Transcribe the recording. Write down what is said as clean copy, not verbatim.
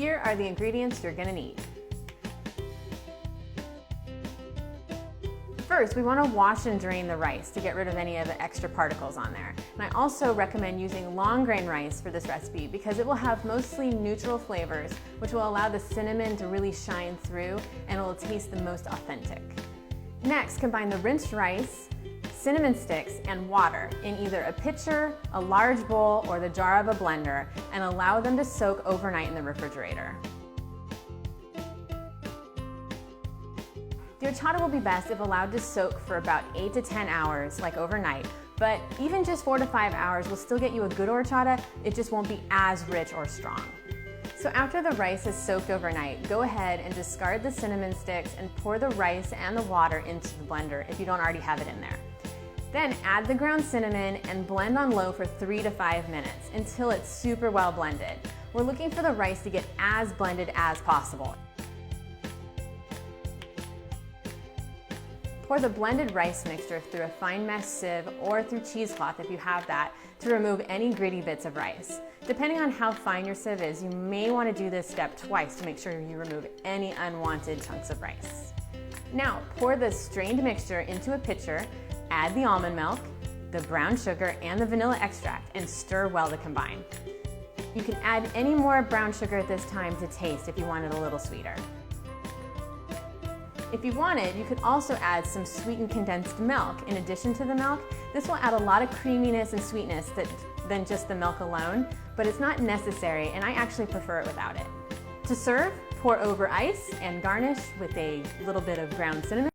Here are the ingredients you're gonna need. First, we want to wash and drain the rice to get rid of any of the extra particles on there. And I also recommend using long grain rice for this recipe because it will have mostly neutral flavors, which will allow the cinnamon to really shine through and it will taste the most authentic. Next, combine the rinsed rice, cinnamon sticks, and water in either a pitcher, a large bowl, or the jar of a blender and allow them to soak overnight in the refrigerator. The horchata will be best if allowed to soak for about 8 to 10 hours, like overnight, but even just 4 to 5 hours will still get you a good horchata, it just won't be as rich or strong. So after the rice is soaked overnight, go ahead and discard the cinnamon sticks and pour the rice and the water into the blender if you don't already have it in there. Then add the ground cinnamon and blend on low for 3 to 5 minutes until it's super well blended. We're looking for the rice to get as blended as possible. Pour the blended rice mixture through a fine mesh sieve or through cheesecloth if you have that to remove any gritty bits of rice. Depending on how fine your sieve is, you may want to do this step twice to make sure you remove any unwanted chunks of rice. Now pour the strained mixture into a pitcher, add the almond milk, the brown sugar, and the vanilla extract and stir well to combine. You can add any more brown sugar at this time to taste if you want it a little sweeter. If you wanted, you could also add some sweetened condensed milk in addition to the milk. This will add a lot of creaminess and sweetness than just the milk alone, but it's not necessary and I actually prefer it without it. To serve, pour over ice and garnish with a little bit of ground cinnamon.